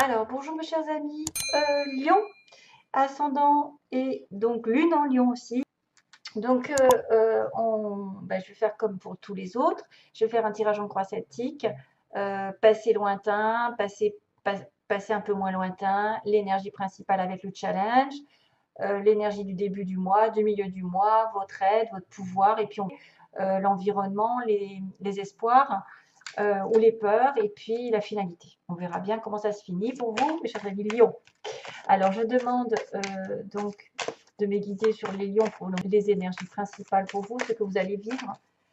Alors, bonjour mes chers amis. Lion, ascendant et donc lune en Lion aussi. Donc, je vais faire comme pour tous les autres. Je vais faire un tirage en croix celtique, passé lointain, passé un peu moins lointain, l'énergie principale avec le challenge, l'énergie du début du mois, du milieu du mois, votre aide, votre pouvoir, et puis l'environnement, les espoirs ou les peurs, et puis la finalité. On verra bien comment ça se finit pour vous, mes chers amis Lions. Alors, je demande donc de me guider sur les lions pour les énergies principales pour vous, ce que vous allez vivre.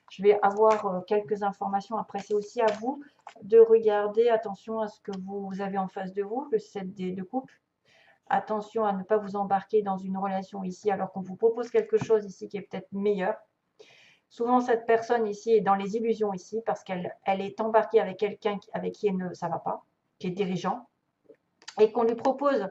Je vais avoir quelques informations. Après, c'est aussi à vous de regarder, attention à ce que vous avez en face de vous, le 7 de coupe. Attention à ne pas vous embarquer dans une relation ici alors qu'on vous propose quelque chose ici qui est peut-être meilleur. Souvent, cette personne ici est dans les illusions ici parce qu'elle est embarquée avec quelqu'un avec qui ça ne va pas, qui est dirigeant, et qu'on lui propose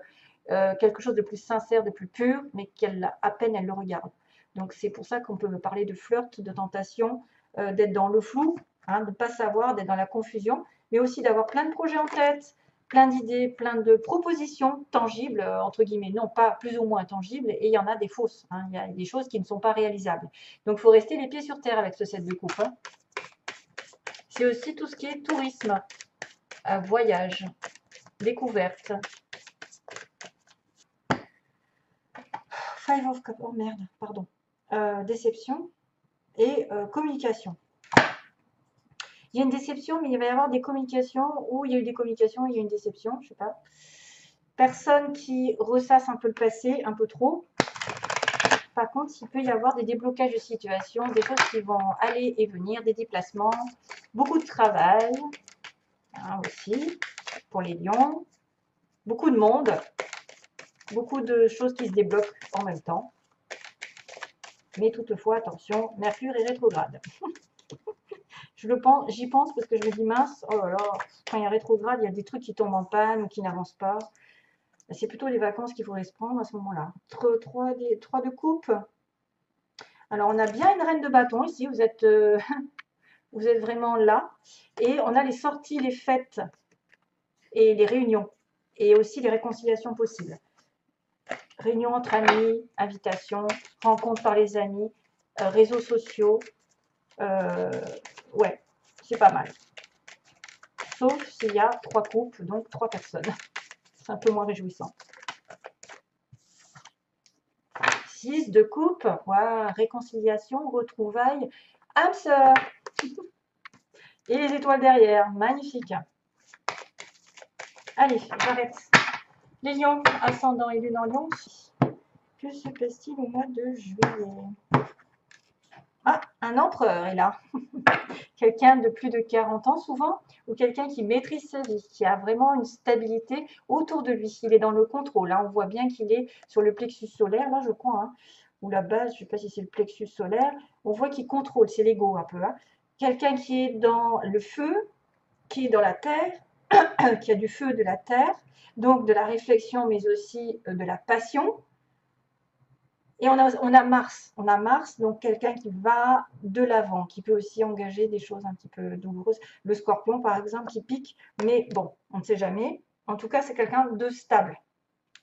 quelque chose de plus sincère, de plus pur, mais qu'elle à peine elle le regarde. Donc c'est pour ça qu'on peut me parler de flirt, de tentation, d'être dans le flou, de ne pas savoir, d'être dans la confusion, mais aussi d'avoir plein de projets en tête, plein d'idées, plein de propositions tangibles, entre guillemets, non pas plus ou moins tangibles, et il y en a des fausses, il y a des choses qui ne sont pas réalisables. Donc il faut rester les pieds sur terre avec ce set de coupe. C'est aussi tout ce qui est tourisme, voyage, découverte. Five of Cups, oh merde, pardon. Déception et communication. Il y a une déception, mais il va y avoir des communications où il y a eu des communications, il y a une déception, je sais pas. Personne qui ressasse un peu le passé, un peu trop. Par contre, il peut y avoir des déblocages de situation, des choses qui vont aller et venir, des déplacements, beaucoup de travail aussi pour les lions, beaucoup de monde, beaucoup de choses qui se débloquent en même temps. Mais toutefois, attention, Mercure est rétrograde. J'y pense parce que je me dis mince, oh là là, quand il y a rétrograde, il y a des trucs qui tombent en panne ou qui n'avancent pas. C'est plutôt les vacances qu'il faudrait se prendre à ce moment-là. 3 de coupe. Alors on a bien une reine de bâton ici, vous êtes vraiment là. Et on a les sorties, les fêtes et les réunions. Et aussi les réconciliations possibles. Réunions entre amis, invitations, rencontres par les amis, réseaux sociaux. Ouais, c'est pas mal. Sauf s'il y a 3 couples, donc 3 personnes. C'est un peu moins réjouissant. 6 de coupe, voilà, réconciliation, retrouvailles, âme sœur. Et les étoiles derrière, magnifique. Allez, j'arrête. Les lions, ascendant et lune en lion. Que se passe-t-il au mois de juillet? Ah, un empereur est là. Quelqu'un de plus de 40 ans souvent, ou quelqu'un qui maîtrise sa vie, qui a vraiment une stabilité autour de lui. Il est dans le contrôle. Là, on voit bien qu'il est sur le plexus solaire, là, je crois, ou la base, je ne sais pas si c'est le plexus solaire. On voit qu'il contrôle, c'est l'ego un peu. Quelqu'un qui est dans le feu, qui est dans la terre, qui a du feu de la terre, donc de la réflexion, mais aussi de la passion. Et on a Mars, donc quelqu'un qui va de l'avant, qui peut aussi engager des choses un petit peu douloureuses. Le scorpion, par exemple, qui pique, mais bon, on ne sait jamais. En tout cas, c'est quelqu'un de stable.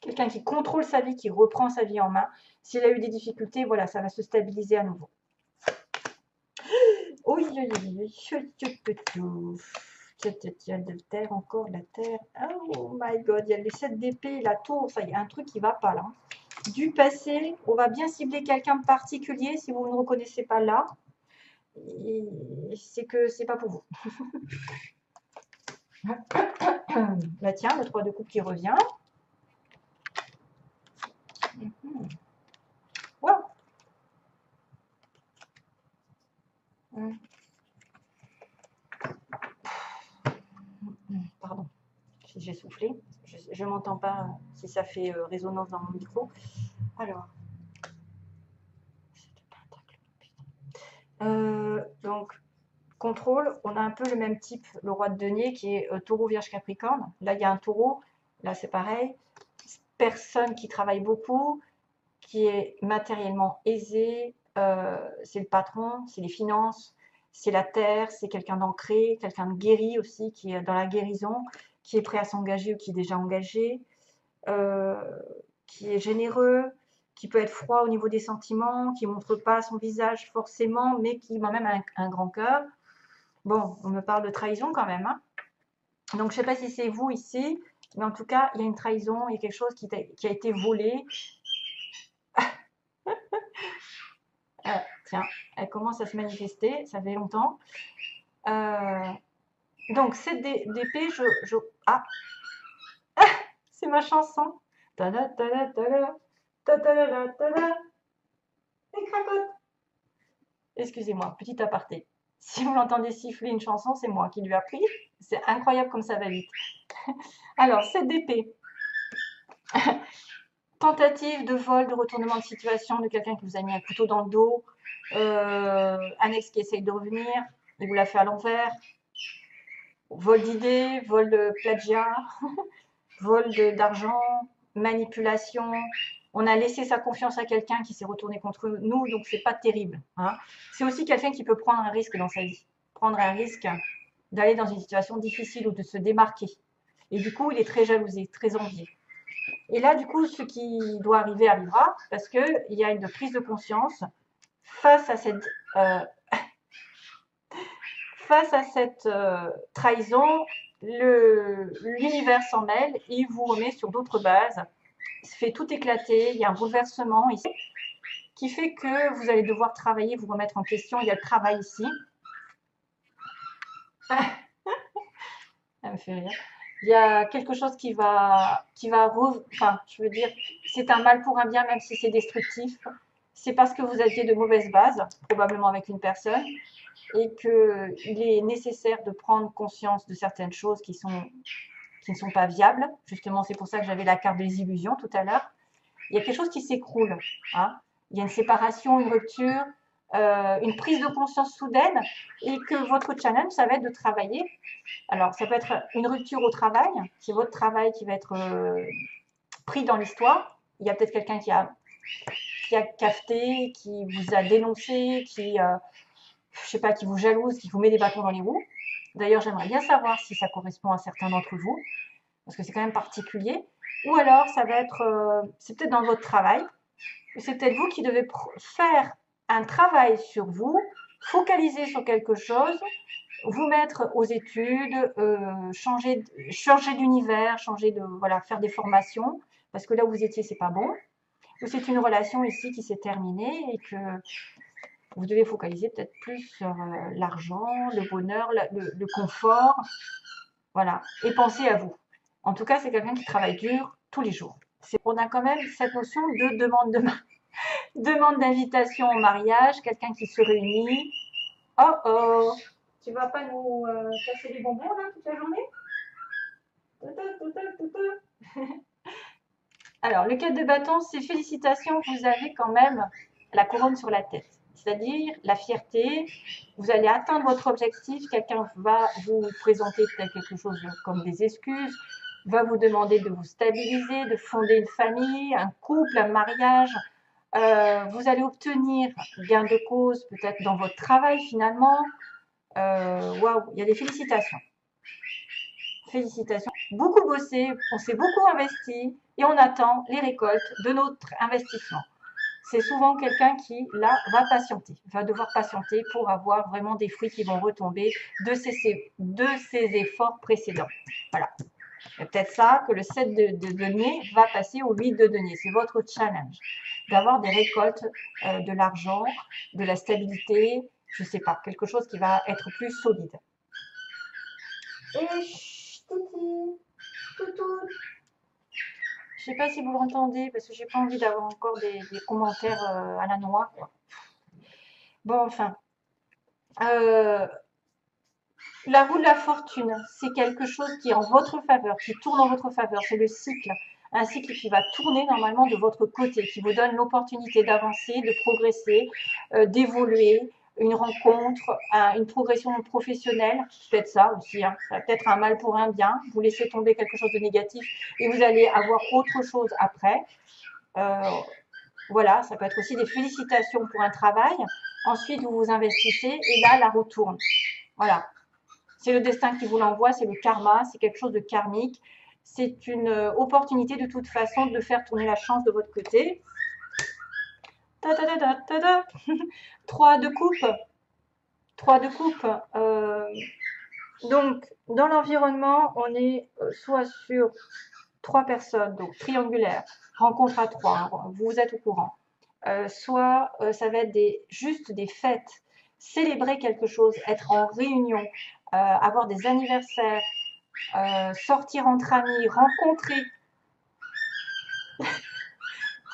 Quelqu'un qui contrôle sa vie, qui reprend sa vie en main. S'il a eu des difficultés, voilà, ça va se stabiliser à nouveau. Oui, de terre, encore de la terre. Oh my god, il y a les 7 d'épée, la tour, ça, il y a un truc qui va pas là. Du passé, on va bien cibler quelqu'un de particulier si vous ne reconnaissez pas là. C'est que c'est pas pour vous. Bah tiens, le 3 de coupe qui revient. Wow. Pardon, si j'ai soufflé. Je ne m'entends pas si ça fait résonance dans mon micro. Alors. Donc, contrôle, on a un peu le même type, le roi de denier qui est taureau, vierge, capricorne. Là, il y a un taureau, là c'est pareil. Personne qui travaille beaucoup, qui est matériellement aisé, c'est le patron, c'est les finances, c'est la terre, c'est quelqu'un d'ancré, quelqu'un de guéri aussi, qui est dans la guérison. qui est prêt à s'engager ou qui est déjà engagé, euh, qui est généreux, qui peut être froid au niveau des sentiments, qui ne montre pas son visage forcément, mais qui a même un grand cœur. Bon, on me parle de trahison quand même, hein. Donc, je ne sais pas si c'est vous ici, mais en tout cas, il y a une trahison, il y a quelque chose qui a été volé. Tiens, elle commence à se manifester, ça fait longtemps. Donc, cette d'épée, Ah, c'est ma chanson. Ta-da, ta-da, ta-da, ta-da, ta-da. Et cracotte. Excusez-moi, petit aparté. Si vous l'entendez siffler une chanson, c'est moi qui lui ai appris. C'est incroyable comme ça va vite. Alors, cette d'épée. Tentative de vol, de retournement de situation de quelqu'un qui vous a mis un couteau dans le dos. Un ex qui essaye de revenir, il vous l'a fait à l'envers. Vol d'idées, vol de plagiat, vol d'argent, manipulation. On a laissé sa confiance à quelqu'un qui s'est retourné contre nous, donc c'est pas terrible, hein. C'est aussi quelqu'un qui peut prendre un risque dans sa vie, prendre un risque d'aller dans une situation difficile ou de se démarquer. Et du coup, il est très jalousé, très envié. Et là, du coup, ce qui doit arriver arrivera, parce qu'il y a une prise de conscience face à cette, trahison. L'univers s'en mêle, il vous remet sur d'autres bases, il se fait tout éclater, il y a un bouleversement ici, qui fait que vous allez devoir travailler, vous remettre en question. Il y a le travail ici. Ça me fait rire. Il y a quelque chose enfin, je veux dire, c'est un mal pour un bien, même si c'est destructif. C'est parce que vous aviez de mauvaises bases, probablement avec une personne, et qu'il est nécessaire de prendre conscience de certaines choses qui ne sont pas viables. Justement, c'est pour ça que j'avais la carte des illusions tout à l'heure. Il y a quelque chose qui s'écroule, hein. Il y a une séparation, une rupture, une prise de conscience soudaine, et que votre challenge, ça va être de travailler. Alors, ça peut être une rupture au travail, c'est votre travail qui va être pris dans l'histoire. Il y a peut-être quelqu'un qui a cafeté, qui vous a dénoncé, je sais pas, qui vous jalouse, qui vous met des bâtons dans les roues. D'ailleurs, j'aimerais bien savoir si ça correspond à certains d'entre vous, parce que c'est quand même particulier. Ou alors, ça va être, c'est peut-être dans votre travail, c'est peut-être vous qui devez faire un travail sur vous, focaliser sur quelque chose, vous mettre aux études, changer d'univers, voilà, faire des formations, parce que là où vous étiez, c'est pas bon. Ou c'est une relation ici qui s'est terminée et que vous devez focaliser peut-être plus sur l'argent, le bonheur, le confort, voilà, et penser à vous. En tout cas, c'est quelqu'un qui travaille dur tous les jours. On a quand même cette notion de demande d'invitation au mariage, quelqu'un qui se réunit. Oh oh, tu vas pas nous casser les bonbons là toute la journée? Alors, le 4 de bâton, c'est félicitations, vous avez quand même la couronne sur la tête. C'est-à-dire la fierté, vous allez atteindre votre objectif, quelqu'un va vous présenter peut-être quelque chose comme des excuses, va vous demander de vous stabiliser, de fonder une famille, un couple, un mariage. Vous allez obtenir gain de cause peut-être dans votre travail finalement. Waouh, il y a des félicitations. Félicitations. Beaucoup bossé, on s'est beaucoup investi et on attend les récoltes de notre investissement. C'est souvent quelqu'un qui, là, va patienter, va devoir patienter pour avoir vraiment des fruits qui vont retomber de ses efforts précédents. Voilà. C'est peut-être ça que le 7 de denier va passer au 8 de denier. C'est votre challenge, d'avoir des récoltes, de l'argent, de la stabilité, je ne sais pas, quelque chose qui va être plus solide. Et toutou, toutou. Je ne sais pas si vous l'entendez, parce que j'ai pas envie d'avoir encore des commentaires à la noix, quoi. Bon, enfin. La roue de la fortune, c'est quelque chose qui est en votre faveur, qui tourne en votre faveur. C'est le cycle. Un cycle qui va tourner normalement de votre côté, qui vous donne l'opportunité d'avancer, de progresser, d'évoluer, une rencontre, une progression professionnelle, peut-être ça aussi, hein. Ça va peut-être un mal pour un bien, vous laissez tomber quelque chose de négatif et vous allez avoir autre chose après. Voilà, ça peut être aussi des félicitations pour un travail. Ensuite, vous vous investissez et là, la roue tourne. Voilà. c'est le destin qui vous l'envoie, c'est le karma, c'est quelque chose de karmique. C'est une opportunité de toute façon de faire tourner la chance de votre côté. 3 de coupe. 3 de coupe. Donc, dans l'environnement, on est soit sur 3 personnes, donc triangulaire, rencontre à 3, vous êtes au courant. Soit ça va être juste des fêtes, célébrer quelque chose, être en réunion, avoir des anniversaires, sortir entre amis,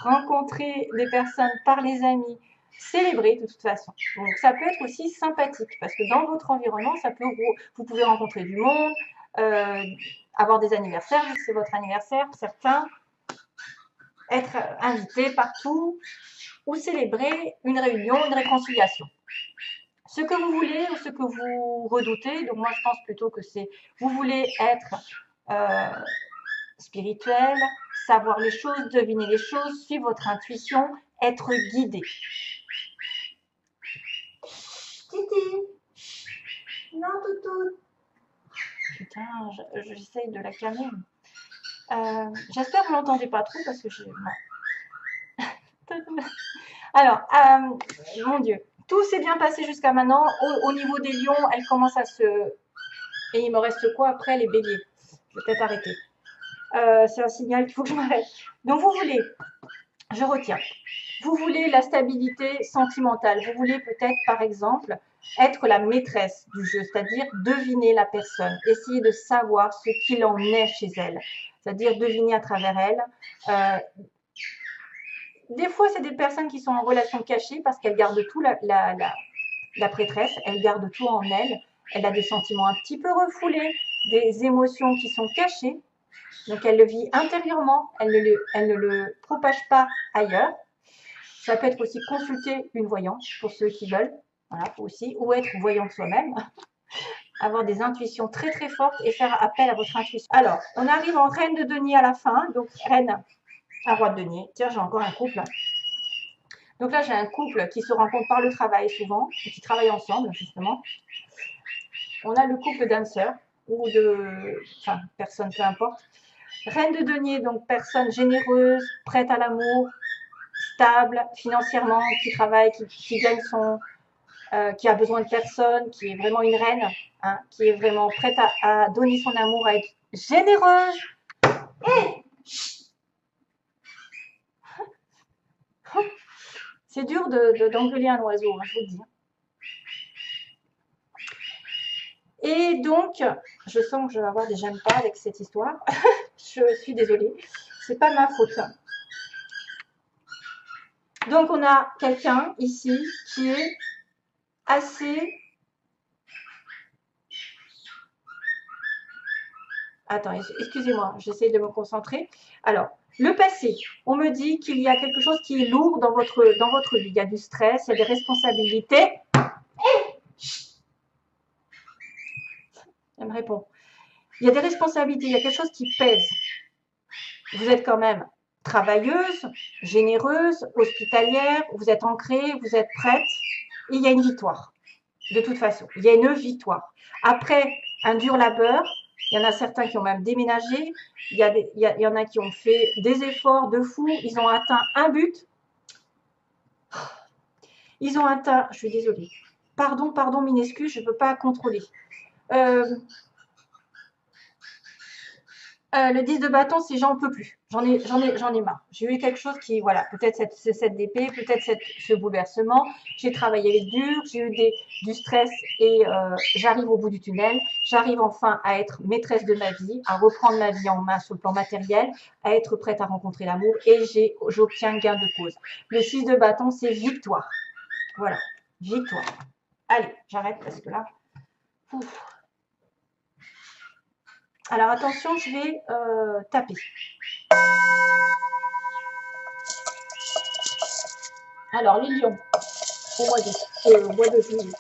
rencontrer des personnes par les amis, célébrer de toute façon. Donc ça peut être aussi sympathique parce que dans votre environnement, vous pouvez rencontrer du monde, avoir des anniversaires, c'est votre anniversaire, certains, être invité partout ou célébrer une réunion, une réconciliation. Ce que vous voulez ou ce que vous redoutez, donc moi je pense plutôt que c'est, vous voulez être spirituel, savoir les choses, deviner les choses, suivre votre intuition, être guidé. Titi, non toutou. Putain, j'essaye de la calmer. J'espère que vous l'entendez pas trop parce que je... Alors, mon Dieu, tout s'est bien passé jusqu'à maintenant. Au niveau des lions, elle commence à se... Et il me reste quoi après? Les béliers. Je vais peut-être arrêter. C'est un signal qu'il faut que je m'arrête. Donc, vous voulez, je retiens, vous voulez la stabilité sentimentale. Vous voulez peut-être, par exemple, être la maîtresse du jeu, c'est-à-dire deviner la personne, essayer de savoir ce qu'il en est chez elle, c'est-à-dire deviner à travers elle. Des fois, c'est des personnes qui sont en relation cachée parce qu'elles gardent tout, la prêtresse, elle garde tout en elle. Elle a des sentiments un petit peu refoulés, des émotions qui sont cachées. Donc, elle le vit intérieurement, elle ne le propage pas ailleurs. Ça peut être aussi consulter une voyante pour ceux qui veulent, voilà, aussi, ou être voyante soi-même. Avoir des intuitions très très fortes et faire appel à votre intuition. Alors, on arrive en reine de denier à la fin. Donc, reine à roi de denier. Tiens, j'ai encore un couple. Donc là, j'ai un couple qui se rencontre par le travail souvent, et qui travaillent ensemble, justement. On a le couple d'âmes sœurs, ou enfin, personne, peu importe. Reine de denier, donc personne généreuse, prête à l'amour, stable financièrement, qui travaille, qui gagne qui a besoin de personne, qui est vraiment une reine, hein, qui est vraiment prête à donner son amour, à être généreuse. Hey, c'est dur d'engueuler un oiseau, hein, je vous le dis. Et donc, je sens que je vais avoir des j'aime pas avec cette histoire. Je suis désolée, c'est pas ma faute. Donc, on a quelqu'un ici qui est assez... Attends, excusez-moi, j'essaie de me concentrer. Alors, le passé, on me dit qu'il y a quelque chose qui est lourd dans votre vie. Il y a du stress, il y a des responsabilités. Elle me répond. Il y a des responsabilités, il y a quelque chose qui pèse. Vous êtes quand même travailleuse, généreuse, hospitalière, vous êtes ancrée, vous êtes prête. Et il y a une victoire. De toute façon, il y a une victoire. Après un dur labeur, il y en a certains qui ont même déménagé. Il y en a qui ont fait des efforts de fou. Ils ont atteint un but. Ils ont atteint... Je suis désolée. Pardon, mine excuse, je ne peux pas contrôler. Le 10 de bâton, c'est j'en peux plus. J'en ai marre. J'ai eu quelque chose qui, voilà, peut-être cette d'épée, peut-être ce bouleversement. J'ai travaillé dur, j'ai eu du stress et j'arrive au bout du tunnel. J'arrive enfin à être maîtresse de ma vie, à reprendre ma vie en main sur le plan matériel, à être prête à rencontrer l'amour et j'obtiens gain de cause. Le 6 de bâton, c'est victoire. Voilà, victoire. Allez, j'arrête parce que là, ouf. Alors attention, je vais taper. Alors les lions, au mois de juillet.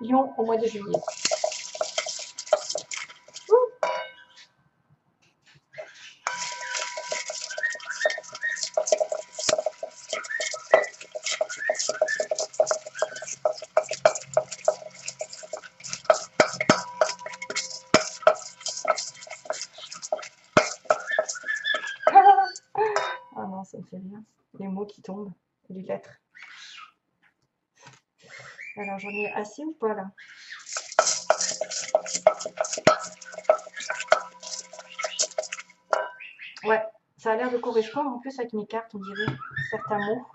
Lion au mois de juillet. fait rien. Les mots qui tombent, les lettres. Alors, j'en ai assez ou pas, là? Ouais, ça a l'air de correspondre en plus avec mes cartes, on dirait, certains mots.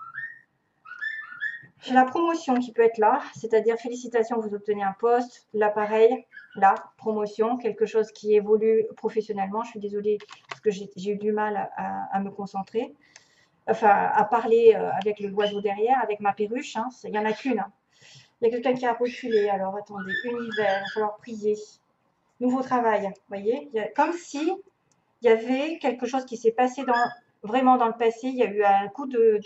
J'ai la promotion qui peut être là, c'est-à-dire félicitations, vous obtenez un poste. Là, pareil, là, promotion, quelque chose qui évolue professionnellement. Je suis désolée parce que j'ai eu du mal à me concentrer, enfin, à parler avec l'oiseau derrière, avec ma perruche. Hein. Il n'y en a qu'une. Hein. Il y a quelqu'un qui a reculé. Alors, attendez, univers, il va falloir prier. Nouveau travail, vous voyez, comme si il y avait quelque chose qui s'est passé vraiment dans le passé. Il y a eu un coup de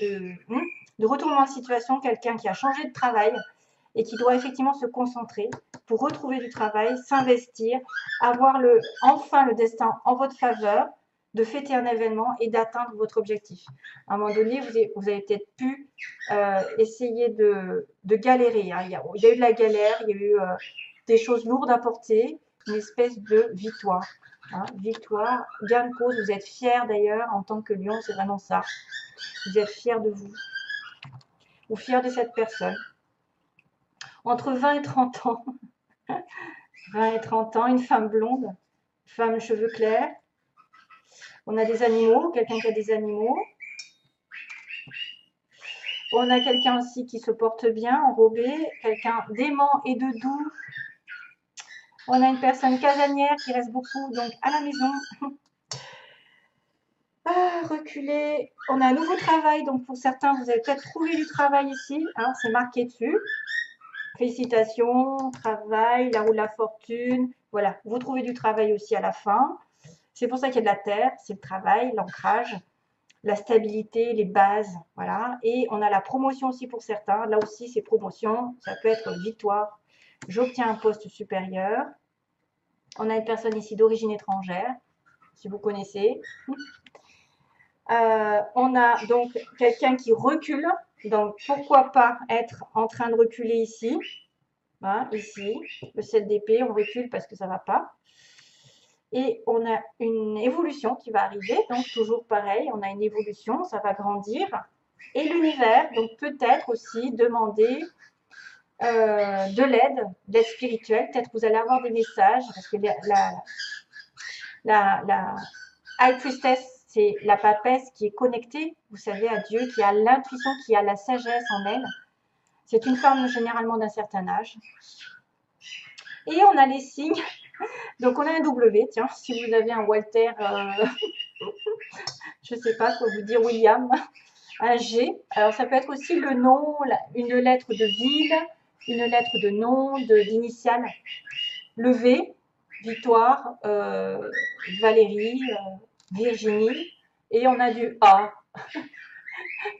retournement de situation, quelqu'un qui a changé de travail et qui doit effectivement se concentrer pour retrouver du travail, s'investir, avoir enfin le destin en votre faveur, de fêter un événement et d'atteindre votre objectif. À un moment donné, vous avez peut-être pu essayer de galérer. Hein. Il y a eu de la galère, il y a eu des choses lourdes à porter, une espèce de victoire. Hein. Victoire, gain de cause, vous êtes fiers d'ailleurs en tant que lion, c'est vraiment ça. Vous êtes fiers de vous ou fiers de cette personne. Entre 20 et 30 ans, 20 et 30 ans, une femme blonde, femme cheveux clairs. On a des animaux, quelqu'un qui a des animaux. On a quelqu'un aussi qui se porte bien, enrobé, quelqu'un d'aimant et de doux. On a une personne casanière qui reste beaucoup donc à la maison. Reculer. On a un nouveau travail, donc pour certains, vous avez peut-être trouvé du travail ici, hein, c'est marqué dessus. Félicitations, travail, la roue de la fortune. Voilà, vous trouvez du travail aussi à la fin. C'est pour ça qu'il y a de la terre, c'est le travail, l'ancrage, la stabilité, les bases. Voilà. Et on a la promotion aussi pour certains. Là aussi, c'est promotion. Ça peut être victoire. J'obtiens un poste supérieur. On a une personne ici d'origine étrangère, si vous connaissez. On a donc quelqu'un qui recule. Donc, pourquoi pas être en train de reculer ici. Hein, ici, le 7 d'épée, on recule parce que ça ne va pas. Et on a une évolution qui va arriver. Donc, toujours pareil, on a une évolution, ça va grandir. Et l'univers, donc peut-être aussi demander de l'aide spirituelle. Peut-être vous allez avoir des messages parce que la High Priestess, c'est la papesse qui est connectée, vous savez, à Dieu, qui a l'intuition, qui a la sagesse en elle. C'est une femme généralement d'un certain âge. Et on a les signes. Donc, on a un W, tiens, si vous avez un Walter, je ne sais pas quoi vous dire, William, un G. Alors, ça peut être aussi le nom, une lettre de ville, une lettre de nom, d'initiale. Le V, Victoire, Valérie, Virginie. Et on a du A.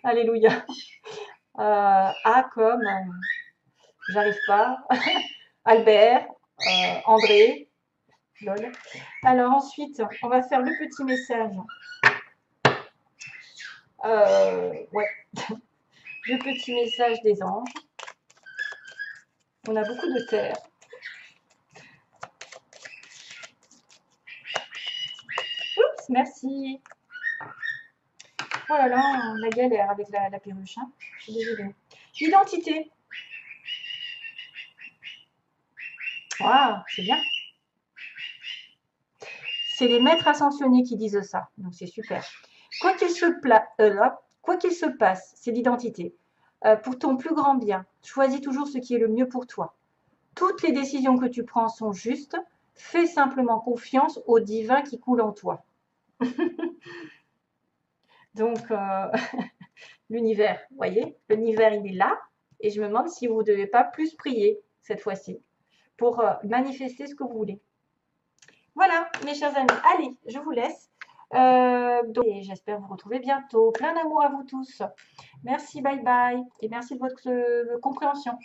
Alléluia. A comme, j'arrive pas, Albert, André, lol. Alors ensuite, on va faire le petit message. Ouais, le petit message des anges. On a beaucoup de terre. Oups, merci. Oh là là, la galère avec la perruche. Hein. Je suis désolée. L'identité. Waouh, c'est bien. C'est les maîtres ascensionnés qui disent ça, donc c'est super. Quoi qu'il se passe, c'est l'identité. Pour ton plus grand bien, choisis toujours ce qui est le mieux pour toi. Toutes les décisions que tu prends sont justes. Fais simplement confiance au divin qui coule en toi. Donc, l'univers, vous voyez, l'univers, il est là. Et je me demande si vous ne devez pas plus prier cette fois-ci pour manifester ce que vous voulez. Voilà, mes chers amis. Allez, je vous laisse. Et j'espère vous retrouver bientôt. Plein d'amour à vous tous. Merci, bye bye. Et merci de votre compréhension.